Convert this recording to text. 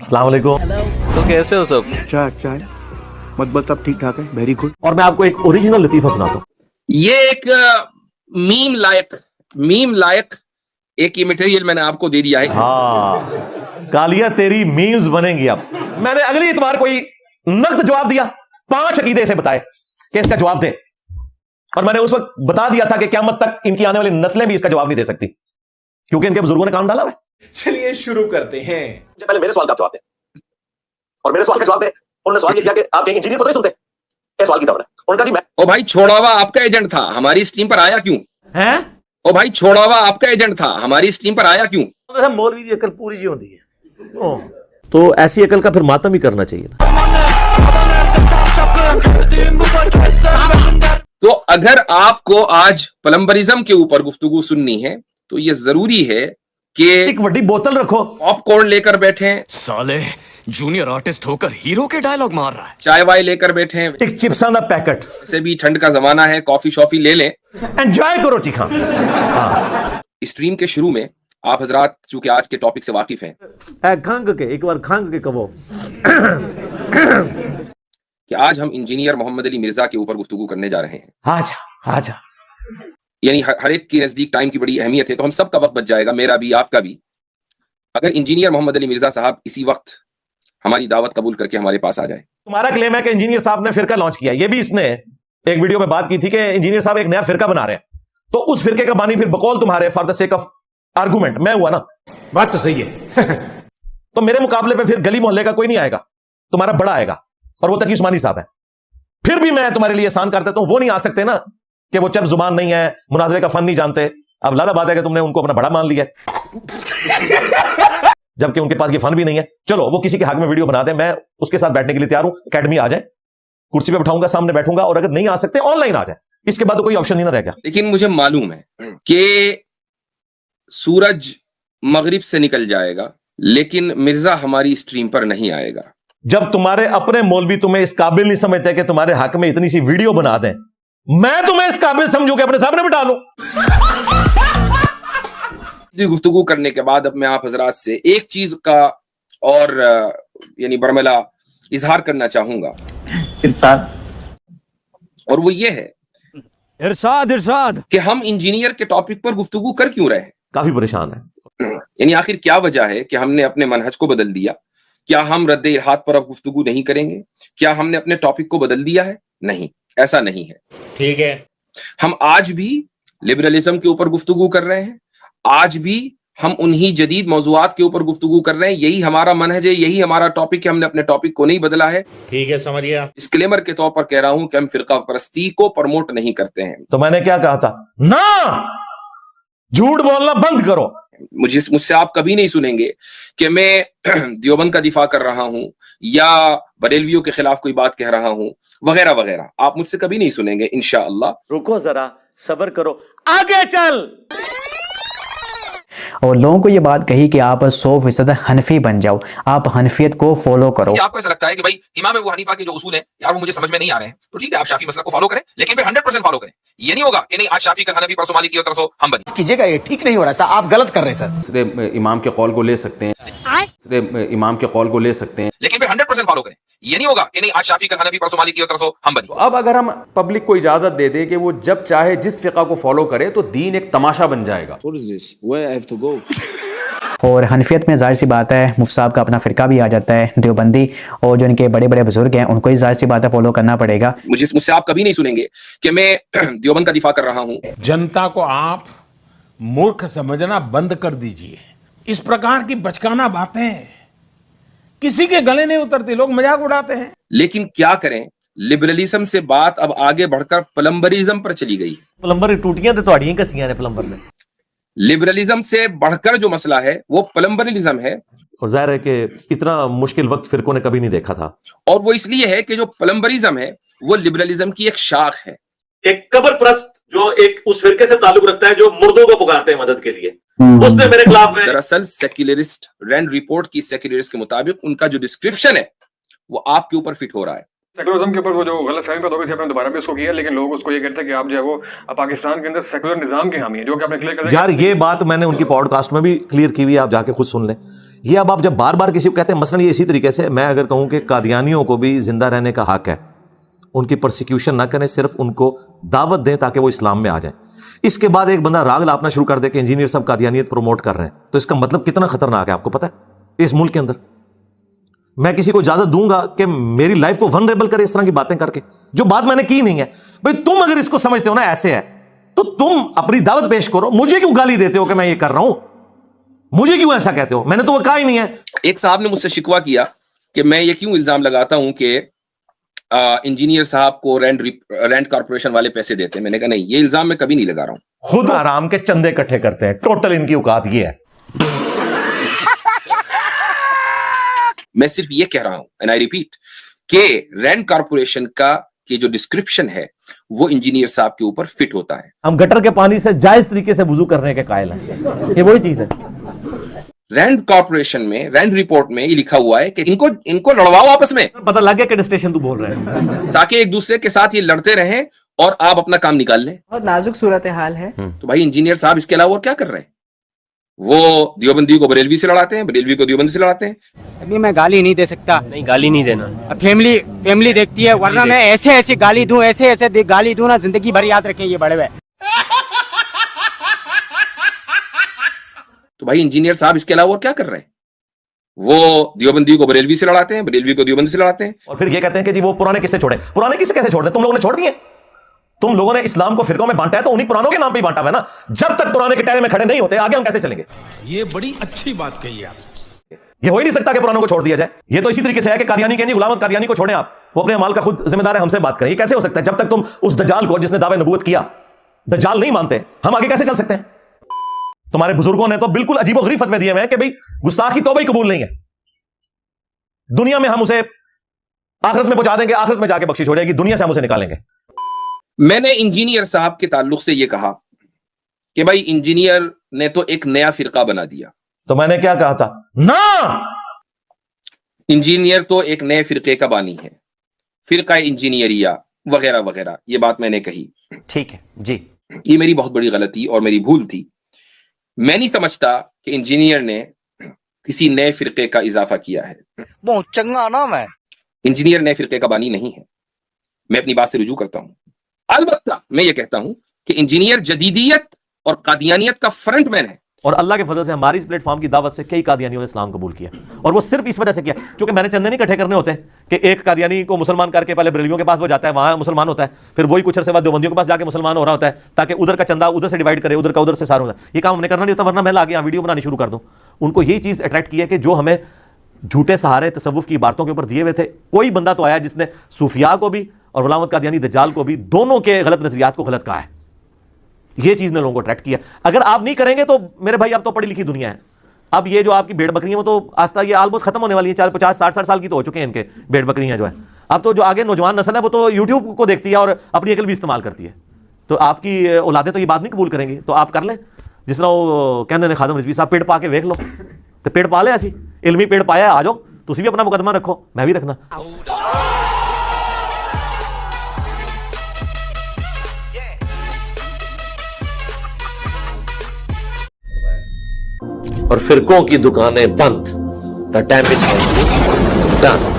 अस्सलाम वालेकुम। तो कैसे हो सब? चाय मकबल सब ठीक ठाक है, वेरी गुड। और मैं आपको एक ओरिजिनल लतीफा सुनाता हूँ। ये एक मीम लायक एक ये मटेरियल मैंने आपको दे दिया है। हाँ, कालिया तेरी मीम्स बनेंगी। अब मैंने अगली इतवार कोई नख्त जवाब दिया, 5 अकीदे से बताए कि इसका जवाब दे, और मैंने उस वक्त बता दिया था कि क़यामत तक इनकी आने वाली नस्लें भी इसका जवाब नहीं दे सकती, क्योंकि इनके बुजुर्गों ने काम डाला है। चलिए शुरू करते हैं। पहले मेरे सवाल का जवाब दे, और मेरे सवाल का जवाब दे। उन्होंने सवाल ये किया कि आप एक इंजीनियर को नहीं सुनते, ये सवाल की तरह है। उन्होंने कहा जी मैं। ओ भाई छोड़ा हुआ आपका एजेंट था, हमारी स्ट्रीम पर आया क्यों? हैं? ओ भाई छोड़ा हुआ आपका एजेंट था, हमारी स्ट्रीम पर आया क्यों? मौलवी की अकल पूरी जी होती है, तो ऐसी अकल का फिर मातम ही करना चाहिए ना। तो अगर आपको आज प्लम्बरिज्म के ऊपर गुफ्तगू सुननी है तो ये जरूरी है कि एक बड़ी बोतल रखो, पॉपकॉर्न लेकर बैठे, साले जूनियर आर्टिस्ट होकर हीरो के डायलॉग मार रहा है। चाय वाय लेकर बैठे, एक चिप्सा दा पैकेट, वैसे भी ठंड का जमाना है, कॉफी शॉफी ले लें, एंजॉय करो चिखा। स्ट्रीम के शुरू में आप हजरात चूंकि आज के टॉपिक से वाकिफ हैं खंग के एक बार खंग के कहो कि आज हम इंजीनियर मोहम्मद अली मिर्जा के ऊपर गुफ्तगू करने जा रहे हैं। आजा आजा। यानी हर एक के नजदीक टाइम की बड़ी अहमियत है, तो हम सब का वक्त बच जाएगा, मेरा भी आपका भी, अगर इंजीनियर मोहम्मद अली मिर्जा साहब इसी वक्त हमारी दावत कबूल करके हमारे पास आ जाए। तुम्हारा क्लेम है कि इंजीनियर साहब ने फिरका लॉन्च किया, ये भी इसने एक वीडियो में बात की थी कि इंजीनियर साहब एक नया फिरका बना रहे हैं, तो उस फिरके का बानी फिर बकौल तुम्हारे for the sake of argument मैं हुआ ना। बात तो सही है। तो मेरे मुकाबले पे फिर गली मोहल्ले का कोई नहीं आएगा, तुम्हारा बड़ा आएगा, और वो तकी उस्मानी साहब है। फिर भी मैं तुम्हारे लिए आसान कर देता हूं, वो नहीं आ सकते ना कि वो चर्ब जुबान नहीं है, मुनाजरे का फन नहीं जानते। अब लादा बात है कि तुमने उनको अपना बड़ा मान लिया जबकि उनके पास ये फन भी नहीं है। चलो वो किसी के हक में वीडियो बना दे, मैं उसके साथ बैठने के लिए तैयार हूं। एकेडमी आ जाए, कुर्सी पे बैठाऊंगा, सामने बैठूंगा, और अगर नहीं आ सकते ऑनलाइन आ जाए, इसके बाद तो कोई ऑप्शन ही ना रह गया। लेकिन मुझे मालूम है कि सूरज मगरिब से निकल जाएगा, लेकिन मिर्जा हमारी स्ट्रीम पर नहीं आएगा। जब तुम्हारे अपने मौलवी तुम्हें इस काबिल नहीं समझते कि तुम्हारे हक में इतनी सी वीडियो बना दें, मैं तुम्हें इस काबिल समझू कि अपने सामने बिठा लूं। गुफ्तगू करने के बाद अब मैं आप हजरात से एक चीज का और यानी बरमला इजहार करना चाहूंगा, इरशाद। और वो ये है इरशाद कि हम इंजीनियर के टॉपिक पर गुफ्तगू कर क्यों रहे हैं। काफी परेशान है, यानी आखिर क्या वजह है कि हमने अपने मनहज को बदल दिया? क्या हम रद्द इरहाद पर अब गुफ्तगू नहीं करेंगे? क्या हमने अपने टॉपिक को बदल दिया है? नहीं, ऐसा नहीं है। ठीक है, हम आज भी लिबरलिज्म के ऊपर गुफ्तगू कर रहे हैं, आज भी हम उन्हीं जदीद मौजूआत के ऊपर गुफ्तगू कर रहे हैं। यही हमारा मनहज है, यही हमारा टॉपिक है, हमने अपने टॉपिक को नहीं बदला है। ठीक है, समझ गया। डिस्क्लेमर के तौर पर कह रहा हूं कि हम फिरका परस्ती को प्रमोट नहीं करते हैं। तो मैंने क्या कहा था ना, झूठ बोलना बंद करो। मुझसे आप कभी नहीं सुनेंगे कि मैं देवबंद का दिफा कर रहा हूं या बरेलवियों के खिलाफ कोई बात कह रहा हूं वगैरह वगैरह, आप मुझसे कभी नहीं सुनेंगे इंशाअल्लाह। रुको जरा, सब्र करो, आगे चल। और लोगों को ये बात कही कि आप 100% हनफी बन जाओ, आप हनफियत को फॉलो करो। आपको ऐसा लगता है कि भाई इमाम अबू हनीफा के जो उसूल है यार वो मुझे समझ में नहीं आ रहे हैं, तो ठीक है आप शाफी मसलक को फॉलो करें, लेकिन फिर 100% फॉलो करें। ये नहीं होगा कि नहीं आज शाफी का हनफी परसों मालिकी और तरसों हंबली कीजिएगा, ये ठीक नहीं हो रहा सर, आप गलत कर रहे हैं सर। सिर्फ इमाम के कौल को ले सकते हैं, सिर्फ इमाम के कौल को ले सकते हैं, लेकिन फिर 100% फॉलो करें। ये नहीं होगा कि नहीं आज शाफी का हनफी परसों मालिकी और तरसों हंबली। अब अगर हम पब्लिक को इजाजत दे दें कि वो जब चाहे जिस फिका को फॉलो करे तो दीन एक तमाशा बन जाएगा। और हनफियत में जाहिर सी बात है मुफ्ती साहब का अपना फिरका भी आ जाता है, देवबंदी, और जो इनके बड़े बड़े बुजुर्ग हैं उनको ही जाहिर सी बात है फॉलो करना पड़ेगा। मुझसे आप कभी नहीं सुनेंगे कि मैं देवबंद का दिफा कर रहा हूं। जनता को आप मूर्ख समझना बंद कर दीजिए। इस प्रकार की बचकाना बातें किसी के गले नहीं उतरती, लोग मजाक उड़ाते हैं। लेकिन क्या करें, लिबरलिज्म से बात अब आगे बढ़कर प्लम्बरिज्म पर चली गई। प्लम्बर टूटियां तो तुहाड़ियां कसियां ने प्लम्बर ने। लिबरलिज्म से बढ़कर जो मसला है वो प्लम्बरिज्म है, और जाहिर है कि इतना मुश्किल वक्त फिरकों ने कभी नहीं देखा था। और वो इसलिए है कि जो प्लम्बरिज्म है वो लिबरलिज्म की एक शाख है। एक कब्र प्रस्त जो एक उस फिरके से ताल्लुक रखता है जो मुर्दों को पुकारते हैं मदद के लिए, उसने मेरे खिलाफ है। दरअसल सेक्युलरिस्ट रैंड रिपोर्ट की सेक्युलरिस्ट के मुताबिक उनका जो डिस्क्रिप्शन है वो आपके ऊपर फिट हो रहा है। सेकुलरिज्म के ऊपर वो जो गलत फहमी पैदा हो गई थी, आपने दोबारा भी उसको किया, लेकिन लोग उसको ये कहते हैं कि आप जो है वो पाकिस्तान के अंदर सेकुलर निजाम के हामी है, जो कि आपने क्लियर कर दिया। यार ये बात मैंने उनकी पॉडकास्ट में भी क्लियर की हुई है, आप जाके खुद सुन लें। یہ اب آپ جب بار بار کسی کو کہتے ہیں، مثلا یہ اسی طریقے سے میں اگر کہوں کہ قادیانیوں کو بھی زندہ رہنے کا حق ہے، ان کی پرسیکیوشن نہ کریں، صرف ان کو دعوت دیں تاکہ وہ اسلام میں آ جائیں، اس کے بعد ایک بندہ راگ لاپنا شروع کر دے کہ انجینئر صاحب قادیانیت پروموٹ کر رہے ہیں، تو اس کا مطلب کتنا خطرناک ہے آپ کو پتہ ہے؟ اس ملک کے اندر میں کسی کو اجازت دوں گا کہ میری لائف کو ونریبل کرے اس طرح کی باتیں کر کے، جو بات میں نے کی نہیں ہے؟ بھئی تم اگر اس کو سمجھتے ہو نا ایسے ہے تو تم اپنی دعوت پیش کرو، مجھے کیوں گالی دیتے ہو کہ میں یہ کر رہا ہوں؟ مجھے کیوں ایسا کہتے ہو؟ میں نے تو وہ کہا ہی نہیں ہے۔ ایک صاحب نے مجھ سے شکوہ کیا کہ میں یہ کیوں الزام لگاتا ہوں کہ انجینئر صاحب کو رینٹ کارپوریشن والے پیسے دیتے ہیں۔ میں نے کہا نہیں، یہ الزام میں کبھی نہیں لگا رہا ہوں، خود آرام کے چندے اکٹھے کرتے ہیں، ٹوٹل ان کی اوقات یہ ہے۔ میں صرف یہ کہہ رہا ہوں اینڈ آئی ریپیٹ کہ رینٹ کارپوریشن کا کہ جو ڈسکرپشن ہے وہ انجینئر صاحب کے اوپر فٹ ہوتا ہے۔ ہم گٹر کے پانی سے جائز طریقے سے وضو کرنے کے قائل ہیں، یہ وہی چیز ہے۔ رینٹ کارپوریشن میں رینٹ رپورٹ میں یہ لکھا ہوا ہے کہ ان کو لڑواؤ آپس میں، پتہ لگ گیا کہ ڈسٹیشن تو بول رہے ہیں، تاکہ ایک دوسرے کے ساتھ یہ لڑتے رہیں اور آپ اپنا کام نکال لیں۔ بہت نازک صورتحال ہے۔ تو بھائی انجینئر صاحب اس کے علاوہ اور کیا کر رہے ہیں؟ وہ دیوبندی کو بریلوی سے لڑاتے ہیں، بریلوی کو دیوبندی سے لڑاتے ہیں۔ ابھی میں گالی نہیں دے سکتا، نہیں گالی نہیں دینا، فیملی دیکھتی ہے، ورنہ میں ایسے گالی دوں، ایسے گالی دوں نا، زندگی بھر یاد رکھیں یہ بڑے ہوئے۔ تو بھائی انجینئر صاحب اس کے علاوہ اور کیا کر رہے ہیں؟ وہ دیوبندی کو بریلوی سے لڑاتے ہیں، بریلوی کو دیوبندی سے لڑاتے ہیں، اور پھر یہ کہتے ہیں کہ جی وہ پرانے قصے چھوڑیں۔ پرانے قصے کیسے چھوڑ دیں؟ تم لوگوں نے چھوڑ دیے، تم لوگوں نے اسلام کو فرقوں میں بانٹا ہے تو انہی پرانوں کے نام پہ ہی بانٹا ہوا ہے نا۔ جب تک پرانے کے ٹہرے میں کھڑے نہیں ہوتے آگے ہم کیسے چلیں گے؟ یہ بڑی اچھی بات کہی آپ۔ یہ ہو ہی نہیں سکتا کہ پرانوں کو چھوڑ دیا جائے۔ یہ تو اسی طریقے سے ہے کہ قادیانی کہیں غلام قادیانی کو چھوڑیں آپ، وہ اپنے اعمال کا خود ذمہ دار ہے، ہم سے بات کریں۔ یہ کیسے ہو سکتا ہے؟ جب تک تم اس دجال کو جس نے دعوے نبوت کیا دجال نہیں مانتے، ہم آگے کیسے چل سکتے ہیں؟ تمہارے بزرگوں نے تو بالکل عجیب و غریب فتوے دیے ہوئے ہیں کہ بھئی گستاخی توبہ ہی قبول نہیں ہے، دنیا میں ہم اسے آخرت میں پہنچا دیں گے، آخرت میں جا کے بخشش ہو جائے گی، دنیا سے ہم اسے نکالیں گے۔ میں نے انجینئر صاحب کے تعلق سے یہ کہا کہ بھائی انجینئر نے تو ایک نیا فرقہ بنا دیا، تو میں نے کیا کہا تھا؟ نا، انجینئر تو ایک نئے فرقے کا بانی ہے، فرقہ انجینئریہ وغیرہ وغیرہ، یہ بات میں نے کہی۔ ٹھیک ہے جی، یہ میری بہت بڑی غلطی اور میری بھول تھی۔ میں نہیں سمجھتا کہ انجینئر نے کسی نئے فرقے کا اضافہ کیا ہے، بہت چنگا نام ہے۔ انجینئر نئے فرقے کا بانی نہیں ہے۔ میں اپنی بات سے رجوع کرتا ہوں۔ البتہ میں یہ کہتا ہوں کہ انجینئر جدیدیت اور قادیانیت کا فرنٹ مین ہے، اور اللہ کے فضل سے ہماری اس پلیٹ فارم کی دعوت سے کئی قادیانیوں نے اسلام قبول کیا، اور وہ صرف اس وجہ سے کیا کیونکہ میں نے چندے نہیں اکٹھے کرنے ہوتے کہ ایک قادیانی کو مسلمان کر کے پہلے بریلویوں کے پاس وہ جاتا ہے، وہاں مسلمان ہوتا ہے، پھر وہی کچھ عرصے بعد دیوبندیوں کے پاس جا کے مسلمان ہو رہا ہوتا ہے تاکہ ادھر کا چندہ ادھر سے ڈیوائڈ کرے، ادھر کا ادھر سے سارا ہوتا ہے۔ یہ کام ہم نے کرنا نہیں ہوتا، ورنہ میں لا کے یہاں ویڈیو بنانی شروع کر دوں۔ ان کو یہی چیز اٹریکٹ کی ہے کہ جو ہمیں جھوٹے سہارے تصوف کی عبارتوں کے اوپر دیے ہوئے تھے، کوئی بندہ تو آیا جس نے صوفیاء کو بھی اور غلام احمد قادیانی دجال کو بھی دونوں کے غلط نظریات کو غلط کہا ہے۔ یہ چیز نے لوگوں کو اٹریکٹ کیا۔ اگر آپ نہیں کریں گے تو میرے بھائی اب تو پڑھی لکھی دنیا ہے، اب یہ جو آپ کی بھیڑ بکریاں وہ تو آستہ یہ آلموسٹ ختم ہونے والی ہیں، 50 60 سال کی تو ہو چکے ہیں ان کے بھیڑ بکریاں جو ہے۔ اب تو جو آگے نوجوان نسل ہے وہ تو یوٹیوب کو دیکھتی ہے اور اپنی عقل بھی استعمال کرتی ہے، تو آپ کی اولادیں تو یہ بات نہیں قبول کریں گی، تو آپ کر لیں جس طرح وہ کہندے نے خادم رضوی صاحب پیڑ پا کے ویکھ لو، تو پیڑ پا لے، ایسی علمی پیڑ پایا ہے، آ جاؤ تسی بھی اپنا مقدمہ رکھو، میں بھی رکھنا۔ اور فرقوں کی دکانیں بند، the damage has been done۔